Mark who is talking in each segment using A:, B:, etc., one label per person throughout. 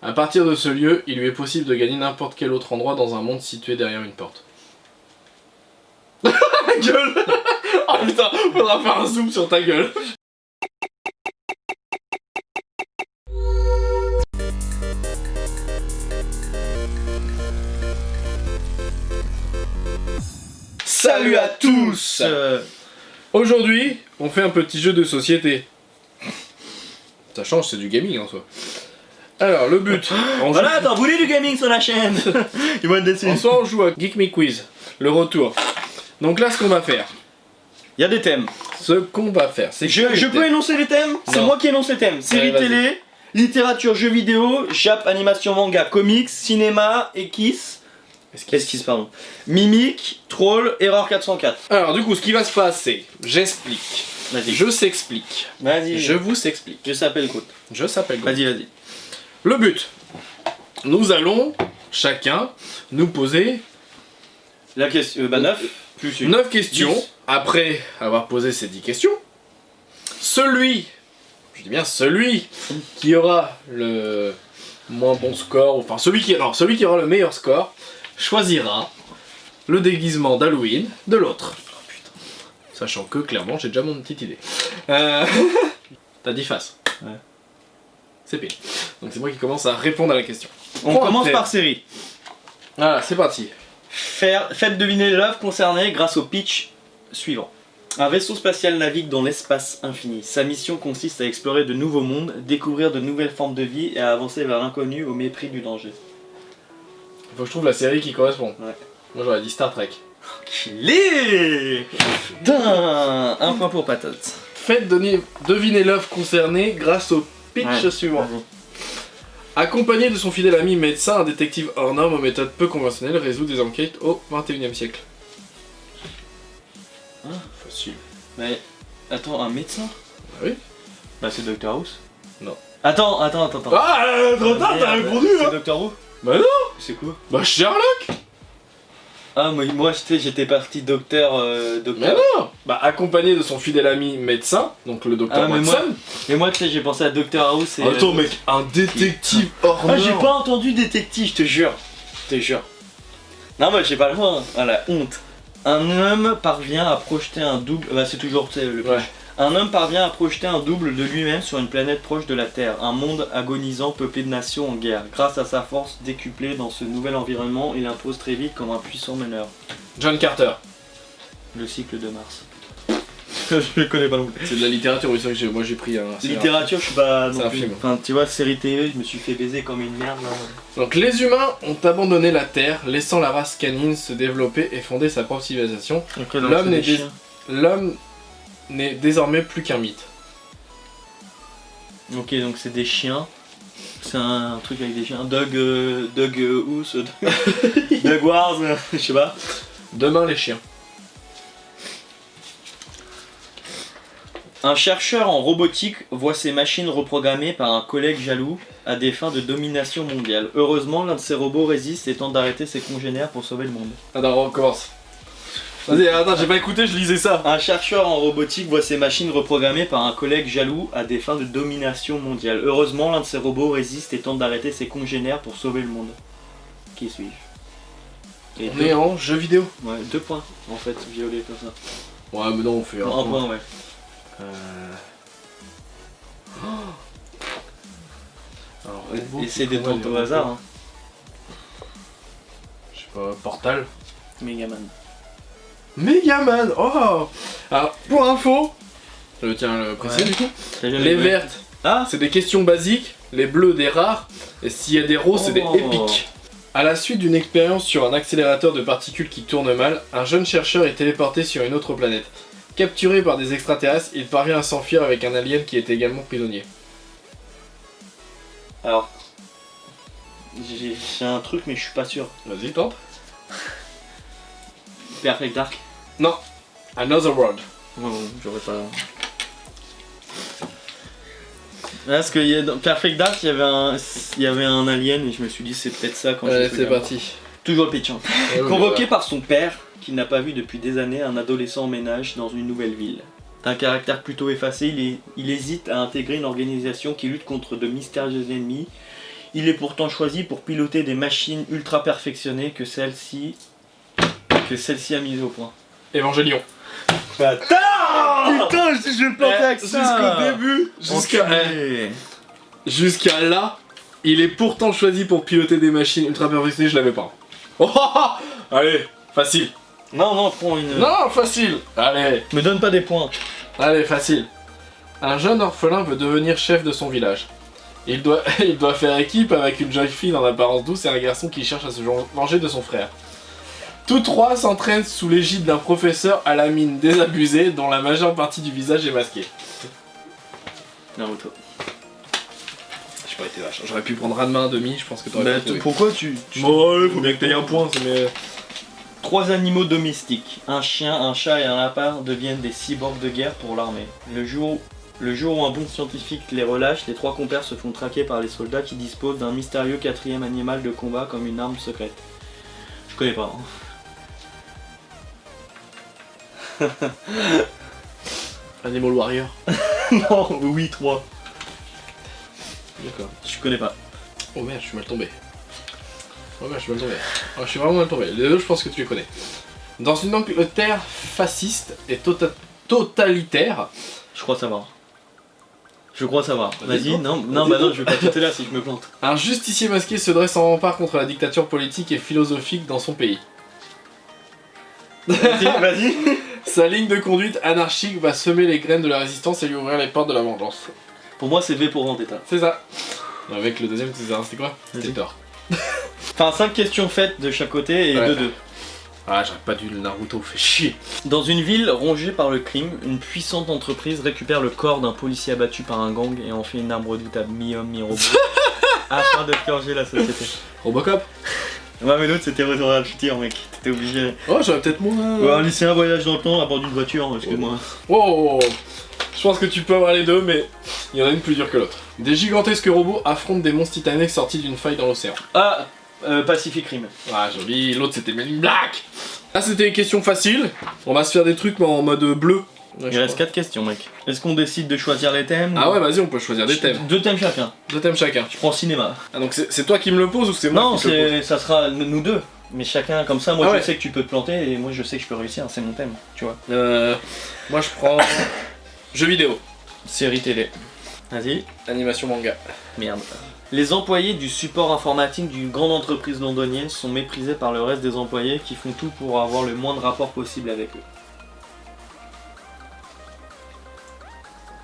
A: À partir de ce lieu, il lui est possible de gagner n'importe quel autre endroit dans un monde situé derrière une porte. Gueule. Oh putain, faudra faire un zoom sur ta gueule. Salut à tous. Aujourd'hui, on fait un petit jeu de société. Ça change, c'est du gaming en soi. Alors, le but...
B: Voilà, t'en voulais du gaming sur la chaîne. Ils vont être déçus.
A: En soi, on joue à Geek Me Quiz, le retour. Donc là, ce qu'on va faire...
B: Il y a des thèmes.
A: Ce qu'on va faire, c'est...
B: Je peux énoncer les thèmes? C'est moi qui énonce les thèmes. Série télé, littérature, jeux vidéo, Jap, animation, manga, comics, cinéma, Esquisse, pardon. Mimique, troll, erreur 404.
A: Alors, du coup, ce qui va se passer, j'explique.
B: Vas-y.
A: Je s'explique.
B: Vas-y.
A: Je vous s'explique.
B: Je s'appelle Côte.
A: Je s'appelle.
B: Vas-y.
A: Le but. Nous allons, chacun, nous poser...
B: La question... 9 plus
A: 9 questions.
B: 10.
A: Après avoir posé ces 10 questions, celui qui aura le moins bon score, enfin celui qui aura le meilleur score, choisira le déguisement d'Halloween de l'autre. Oh, putain. Sachant que clairement j'ai déjà mon petite idée. T'as 10 faces.
B: Ouais.
A: C'est pile. Donc c'est moi qui commence à répondre à la question.
B: On commence par série.
A: Voilà, c'est parti.
B: Faites deviner l'œuvre concernée grâce au pitch suivant. Un vaisseau spatial navigue dans l'espace infini. Sa mission consiste à explorer de nouveaux mondes, découvrir de nouvelles formes de vie et à avancer vers l'inconnu au mépris du danger.
A: Faut que je trouve la série qui correspond.
B: Ouais.
A: Moi j'aurais dit Star Trek.
B: Enculé. Putain, un point pour Patate.
A: Faites deviner l'œuvre concernée grâce au pitch suivant.
B: Vas-y.
A: Accompagné de son fidèle ami médecin, un détective hors norme aux méthodes peu conventionnelles résout des enquêtes au XXIe siècle.
B: Hein?
A: Facile.
B: Mais attends, un médecin?
A: Bah oui.
B: Bah c'est Dr House.
A: Non.
B: Attends.
A: Ah, trop tard, t'as répondu
B: C'est
A: hein.
B: Doctor Who?
A: Bah non.
B: C'est quoi?
A: Bah Sherlock.
B: Ah moi j'étais parti docteur...
A: Mais non. Bah accompagné de son fidèle ami médecin, donc le docteur Watson.
B: Mais moi tu sais j'ai pensé à Doctor House et...
A: Attends mec, un détective hors norme.
B: Ah j'ai pas entendu détective, je te jure. Non mais j'ai pas le droit, hein. Ah la honte. Un homme parvient à projeter un double... Bah c'est toujours tu sais, le pitch.
A: Ouais.
B: Un homme parvient à projeter un double de lui-même sur une planète proche de la Terre, un monde agonisant peuplé de nations en guerre. Grâce à sa force décuplée dans ce nouvel environnement, il impose très vite comme un puissant meneur.
A: John Carter.
B: Le cycle de Mars. Je le connais pas non plus.
A: C'est de la littérature, oui, c'est vrai que moi j'ai pris un...
B: Littérature, je suis pas...
A: C'est un film.
B: Enfin, tu vois, série TV, je me suis fait baiser comme une merde là.
A: Donc les humains ont abandonné la Terre, laissant la race canine se développer et fonder sa propre civilisation. L'homme n'est désormais plus qu'un mythe.
B: Ok, donc c'est des chiens. C'est un truc avec des chiens. Doug House, Doug Wars, je sais pas.
A: Demain les chiens.
B: Un chercheur en robotique voit ses machines reprogrammées par un collègue jaloux à des fins de domination mondiale. Heureusement, l'un de ses robots résiste et tente d'arrêter ses congénères pour sauver le monde.
A: Attends, on recommence. Vas-y, attends, j'ai pas écouté, je lisais ça.
B: Un chercheur en robotique voit ses machines reprogrammées par un collègue jaloux à des fins de domination mondiale. Heureusement, l'un de ses robots résiste et tente d'arrêter ses congénères pour sauver le monde. Qui suis-je?
A: On est en jeu vidéo.
B: Ouais, 2 points en fait, violet comme ça.
A: Ouais, mais non, on fait un
B: point, ouais.
A: Alors,
B: essaie de tenter au hasard. Hein.
A: Je sais pas, Portal.
B: Megaman.
A: Megaman. Oh. Alors, pour info, je tiens à le préciser du coup. Les vertes, c'est des questions basiques. Les bleus, des rares. Et s'il y a des roses, c'est des épiques. À la suite d'une expérience sur un accélérateur de particules qui tourne mal, un jeune chercheur est téléporté sur une autre planète. Capturé par des extraterrestres, il parvient à s'enfuir avec un alien qui est également prisonnier.
B: Alors, j'ai un truc mais je suis pas sûr.
A: Vas-y, tente.
B: Perfect Dark.
A: Non, Another World.
B: Ouais, bon, j'aurais pas... Parce que dans Perfect Dark, il y avait un alien et je me suis dit c'est peut-être ça quand
A: Allez, c'est parti.
B: Toujours le pitch. Hein. Convoqué par son père, qu'il n'a pas vu depuis des années, un adolescent emménage dans une nouvelle ville. D'un caractère plutôt effacé, il hésite à intégrer une organisation qui lutte contre de mystérieux ennemis. Il est pourtant choisi pour piloter des machines ultra perfectionnées que celle-ci a mises au point.
A: Évangélion.
B: Bâtard. Putain, je le plantais avec ça.
A: Jusqu'au début, jusqu'à là, il est pourtant choisi pour piloter des machines ultra perfectionnées, je l'avais pas. Oh, allez, facile.
B: Non, prends une...
A: Non, facile. Allez.
B: Me donne pas des points.
A: Allez, facile. Un jeune orphelin veut devenir chef de son village. Il doit faire équipe avec une jeune fille en apparence douce et un garçon qui cherche à se venger de son frère. Tous trois s'entraînent sous l'égide d'un professeur à la mine désabusée dont la majeure partie du visage est masquée.
B: Naruto.
A: J'ai pas été vache. J'aurais pu prendre Ranma demi, je pense que t'aurais pu.
B: Pourquoi tu...
A: Bon, ouais, faut bien que t'aies un point, mais...
B: 3 animaux domestiques, un chien, un chat et un lapin deviennent des cyborgs de guerre pour l'armée. Le jour où un bon scientifique les relâche, les 3 compères se font traquer par les soldats qui disposent d'un mystérieux 4ème animal de combat comme une arme secrète. Je connais pas.
A: Hein. Animal Warrior.
B: Non, oui, 3.
A: D'accord.
B: Je connais pas.
A: Oh merde, je suis mal tombé. Oh merde, je suis mal tombé. Oh, je suis vraiment mal tombé. Les deux, je pense que tu les connais. Dans une Angleterre fasciste et totalitaire.
B: Je crois savoir. Vas-y, non, je vais pas tout là si je me plante.
A: Un justicier masqué se dresse en rempart contre la dictature politique et philosophique dans son pays.
B: Vas-y.
A: Sa ligne de conduite anarchique va semer les graines de la résistance et lui ouvrir les portes de la vengeance.
B: Pour moi, c'est V pour Vendetta.
A: C'est ça. Avec le deuxième, c'était quoi? C'était Thor.
B: Enfin, 5 questions faites de chaque côté et 2-2.
A: Ah, j'aurais pas dû le Naruto, fait chier.
B: Dans une ville rongée par le crime, une puissante entreprise récupère le corps d'un policier abattu par un gang et en fait une arme redoutable mi-homme, mi-robot afin de purger la société.
A: Robocop.
B: Ouais, mais l'autre c'était Retour vers le futur, mec. T'étais obligé.
A: Oh, j'aurais peut-être moins.
B: Ouais, un lycéen voyage dans le temps à bord d'une voiture, excuse-moi.
A: Oh, je pense que tu peux avoir les deux, mais il y en a une plus dure que l'autre. Des gigantesques robots affrontent des monstres titaniques sortis d'une faille dans l'océan.
B: Ah, Pacific Rim.
A: Ah, joli. L'autre c'était Men in Black. Là, c'était une question facile. On va se faire des trucs mais en mode bleu.
B: Ouais, il reste 4 questions, mec. Est-ce qu'on décide de choisir les thèmes?
A: Ah ouais, vas-y, on peut choisir des thèmes.
B: 2 thèmes chacun.
A: 2 thèmes chacun.
B: Je prends cinéma.
A: Ah, donc c'est toi qui me le poses ou c'est moi
B: non,
A: qui te le pose?
B: Non, ça sera nous deux. Mais chacun, comme ça, moi je sais que tu peux te planter et moi je sais que je peux réussir, c'est mon thème, tu vois.
A: Moi je prends jeux vidéo.
B: Série télé. Vas-y.
A: Animation manga.
B: Merde. Les employés du support informatique d'une grande entreprise londonienne sont méprisés par le reste des employés qui font tout pour avoir le moins de rapport possible avec eux.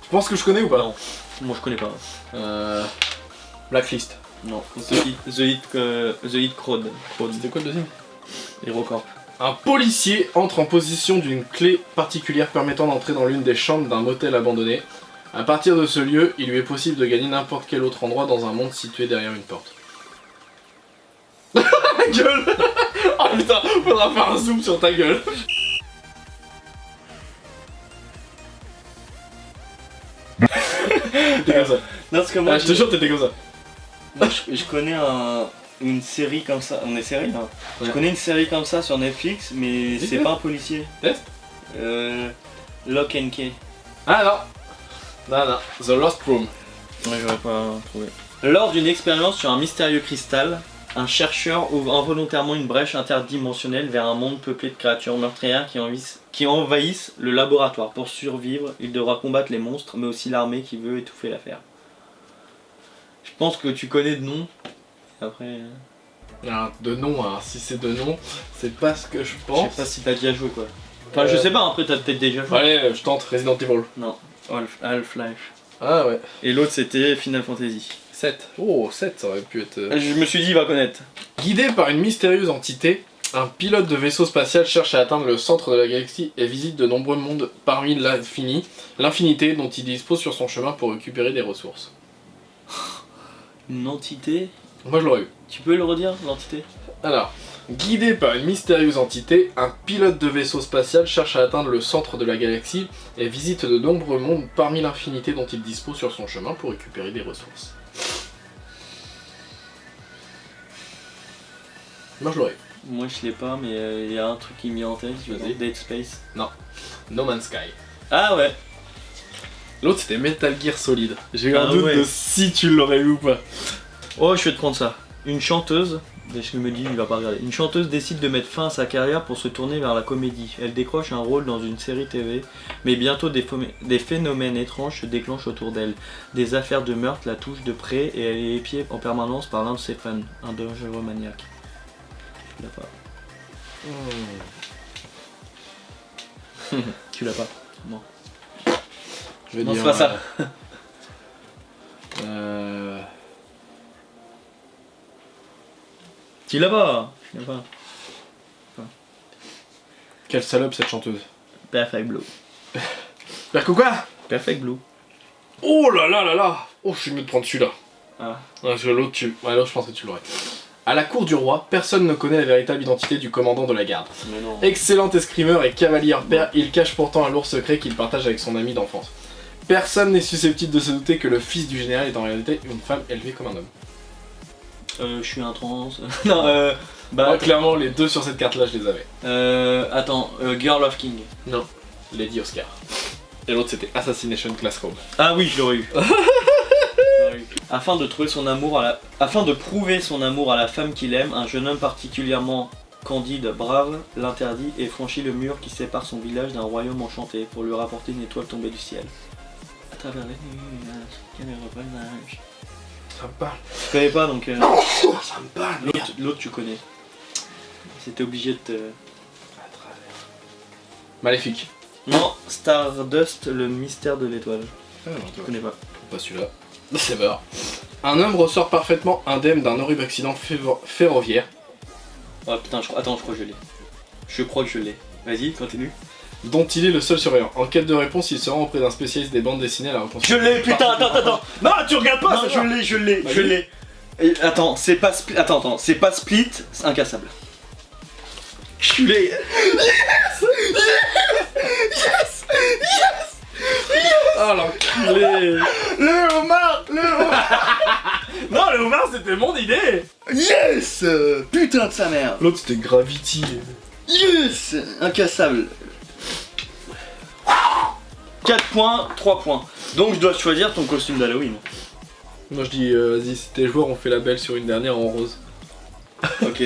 A: Tu penses que je connais ou pas?
B: Non. Moi je connais pas.
A: Blacklist.
B: Non. The Hit Crowd.
A: C'était quoi le deuxième?
B: HeroCorp.
A: Un policier entre en possession d'une clé particulière permettant d'entrer dans l'une des chambres d'un motel abandonné. À partir de ce lieu, il lui est possible de gagner n'importe quel autre endroit dans un monde situé derrière une porte. Gueule. Oh putain, faudra faire un zoom sur ta gueule. T'étais comme ça.
B: Non, parce que moi,
A: je te jure, t'étais comme ça.
B: Moi, je connais une série comme ça. On est série là. Ouais. Je connais une série comme ça sur Netflix, mais c'est pas un policier.
A: Test
B: Lock and Key.
A: Ah non. Non, The Lost Room.
B: Ouais, j'aurais pas trouvé. Lors d'une expérience sur un mystérieux cristal, un chercheur ouvre involontairement une brèche interdimensionnelle vers un monde peuplé de créatures meurtrières qui envahissent le laboratoire. Pour survivre, il devra combattre les monstres, mais aussi l'armée qui veut étouffer l'affaire. Je pense que tu connais de nom. Après...
A: Alors, de nom, alors si c'est de nom, c'est pas ce que je pense.
B: Je sais pas si t'as déjà joué quoi. Enfin, je sais pas, après t'as peut-être déjà joué.
A: Allez, je tente Resident Evil.
B: Non. Half-Life.
A: Ah ouais.
B: Et l'autre c'était Final Fantasy.
A: 7. Oh, 7, ça aurait pu être...
B: Je me suis dit, il va connaître.
A: Guidé par une mystérieuse entité, un pilote de vaisseau spatial cherche à atteindre le centre de la galaxie et visite de nombreux mondes parmi l'infinité dont il dispose sur son chemin pour récupérer des ressources.
B: Une entité?
A: Moi je l'aurais eu.
B: Tu peux le redire, l'entité?
A: Alors, guidé par une mystérieuse entité, un pilote de vaisseau spatial cherche à atteindre le centre de la galaxie et visite de nombreux mondes parmi l'infinité dont il dispose sur son chemin pour récupérer des ressources. Moi je l'aurais.
B: Moi je l'ai pas, mais il y a un truc qui m'y en tête, je veux dire Dead Space.
A: Non, No Man's Sky.
B: Ah ouais.
A: L'autre c'était Metal Gear Solid. J'ai eu un doute de si tu l'aurais eu ou pas.
B: Oh, je vais te prendre ça. Une chanteuse, je me dis, il va pas regarder. Une chanteuse décide de mettre fin à sa carrière pour se tourner vers la comédie. Elle décroche un rôle dans une série TV, mais bientôt des phénomènes étranges se déclenchent autour d'elle. Des affaires de meurtre la touchent de près et elle est épiée en permanence par l'un de ses fans, un dangereux maniaque. Tu l'as pas. Tu l'as pas. Non.
A: Je vais
B: Non,
A: dire.
B: c'est pas ça. Tu l'as pas. Tu l'as pas.
A: Quelle salope cette chanteuse.
B: Perfect Blue.
A: Quoi?
B: Perfect Blue.
A: Oh là là là là. Oh, je suis mieux de prendre celui-là.
B: Ah.
A: Parce que l'autre, ouais, l'autre, je pense que tu l'aurais. À la cour du roi, personne ne connaît la véritable identité du commandant de la garde.
B: Mais non.
A: Excellent escrimeur et cavalier père, il cache pourtant un lourd secret qu'il partage avec son ami d'enfance. Personne n'est susceptible de se douter que le fils du général est en réalité une femme élevée comme un homme.
B: Je suis un trans. Non,
A: Bah, clairement, les deux sur cette carte-là, je les avais.
B: Attends, Girl of King.
A: Non, Lady Oscar. Et l'autre, c'était Assassination Classroom.
B: Ah oui, je l'aurais eu. Afin de prouver son amour à la femme qu'il aime, un jeune homme particulièrement candide, brave, l'interdit et franchit le mur qui sépare son village d'un royaume enchanté pour lui rapporter une étoile tombée du ciel. À travers les nuages, quel revolage.
A: Ça me parle.
B: Je connais pas donc.
A: Ça me parle,
B: L'autre tu connais. C'était obligé de te.
A: À travers. Maléfique.
B: Non, Stardust, le mystère de l'étoile.
A: Ah non,
B: Je connais pas.
A: pas celui-là. C'est mort. Un homme ressort parfaitement indemne d'un horrible accident ferroviaire.
B: Oh putain, attends, je crois que je l'ai. Je crois que je l'ai. Vas-y, continue.
A: Dont il est le seul surveillant. En quête de réponse, il se rend auprès d'un spécialiste des bandes dessinées à la reconstruction.
B: Je l'ai, putain, attends. Non, tu regardes pas
A: Non,
B: ça, je l'ai. Et attends, c'est pas Split. Attends, c'est pas Split, c'est incassable. Je l'ai. Yes.
A: Ah l'enculé.
B: Le homard.
A: Non, le homard, c'était mon idée.
B: Yes. Putain de sa mère.
A: L'autre, c'était Gravity.
B: Yes. Incassable. 4 points, 3 points. Donc je dois choisir ton costume d'Halloween.
A: Moi je dis, vas-y, si t'es joueur, on fait la belle sur une dernière en rose.
B: Ok.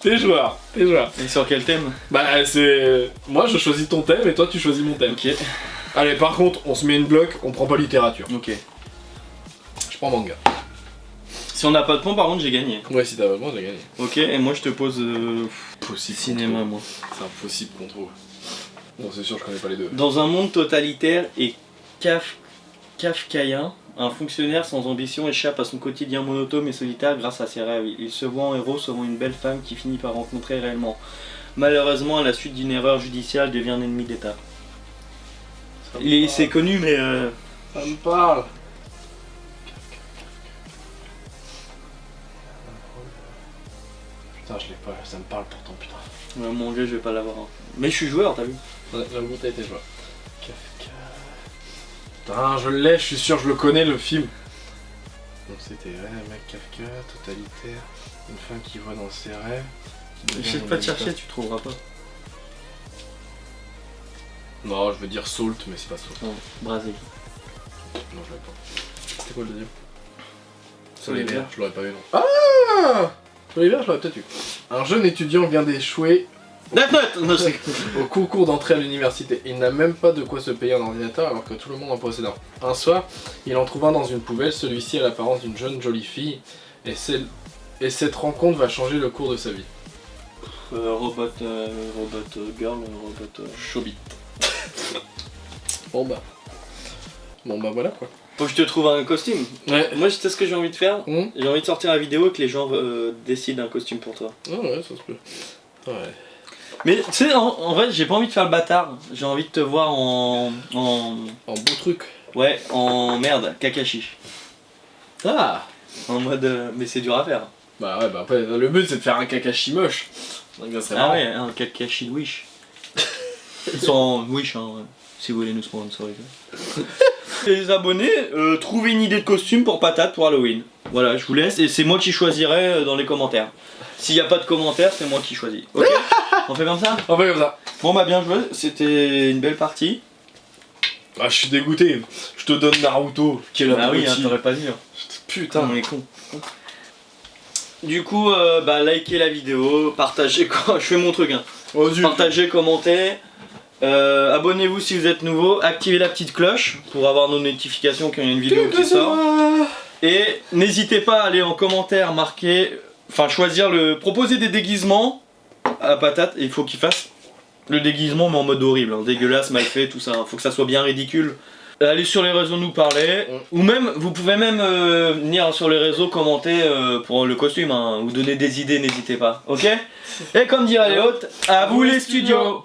A: T'es joueur.
B: Et sur quel thème?
A: Bah c'est... Moi je choisis ton thème et toi tu choisis mon thème.
B: Ok.
A: Allez, par contre, on se met une bloc, on prend pas littérature.
B: Ok.
A: Je prends manga.
B: Si on n'a pas de points, par contre, j'ai gagné.
A: Ouais, si t'as vraiment, j'ai gagné.
B: Ok, et moi je te pose
A: Possible.
B: cinéma, moi.
A: C'est impossible qu'on trouve. Bon, c'est sûr, je connais pas les deux.
B: Dans un monde totalitaire et kafkaïen, un fonctionnaire sans ambition échappe à son quotidien monotone et solitaire grâce à ses rêves. Il se voit en héros sauvant une belle femme qui finit par rencontrer réellement. Malheureusement, à la suite d'une erreur judiciaire, il devient un ennemi d'État. C'est connu, mais
A: Ça me parle. Putain, je l'ai pas, ça me parle pourtant, putain.
B: Mon gars, je vais pas l'avoir. Hein. Mais je suis joueur, t'as vu?
A: Ouais, j'avoue, t'as été joueur. Kafka. Putain, je l'ai, je suis sûr, je le connais le film. Donc c'était un mec Kafka, totalitaire, une femme qui voit dans ses rêves.
B: J'essaie pas de chercher, tu trouveras pas.
A: Non, je veux dire Salt, mais c'est pas Salt.
B: Non, Brésil.
A: Non, je l'ai pas. C'était quoi le deuxième?
B: Soleil vert.
A: Je l'aurais pas eu, non. Ah, Soleil vert, je l'aurais peut-être eu. Un jeune étudiant vient d'échouer au concours d'entrée à l'université. Il n'a même pas de quoi se payer un ordinateur alors que tout le monde en possède un. Un soir, il en trouve un dans une poubelle. Celui-ci a l'apparence d'une jeune jolie fille. Et cette rencontre va changer le cours de sa vie.
B: Robot girl, robot...
A: Chobit. Bon bah voilà quoi.
B: Faut que je te trouve un costume.
A: Ouais.
B: Moi, je sais ce que j'ai envie de faire.
A: Mmh.
B: J'ai envie de sortir la vidéo et que les gens décident un costume pour toi.
A: Ah ouais, ça se peut. Ouais.
B: Mais tu sais, en vrai, j'ai pas envie de faire le bâtard. J'ai envie de te voir en
A: beau truc.
B: Ouais, en merde, Kakashi.
A: Ah.
B: En mode... mais c'est dur à faire.
A: Bah ouais, bah après, le but c'est de faire un Kakashi moche. Donc ça serait
B: Ah
A: marrant.
B: ouais, un Kakashi de Wish. Sans Wish, hein, si vous voulez nous sponsoriser. Les abonnés, trouvez une idée de costume pour Patate pour Halloween. Voilà, je vous laisse et c'est moi qui choisirai dans les commentaires. S'il n'y a pas de commentaires, c'est moi qui choisis. Ok. On fait comme ça?
A: On fait comme ça.
B: Bon bah bien joué, c'était une belle partie.
A: Ah, je suis dégoûté. Je te donne Naruto, qui est la
B: Ah oui, hein, t'aurais pas dit. Hein.
A: Putain,
B: on est con. Du coup, likez la vidéo, partagez quand. Je fais mon truc, hein. Partagez, commentez. Abonnez-vous si vous êtes nouveau, activez la petite cloche pour avoir nos notifications quand il y a une vidéo qui sort. Et n'hésitez pas à aller en commentaire marquer, choisir proposer des déguisements à patate. Et il faut qu'il fasse le déguisement mais en mode horrible, hein, dégueulasse, mal fait, tout ça. Faut que ça soit bien ridicule. Allez sur les réseaux nous parler, ou même, vous pouvez même venir sur les réseaux commenter pour le costume, hein, ou donner des idées, n'hésitez pas, ok? Et comme dirait les autres, à vous les studios!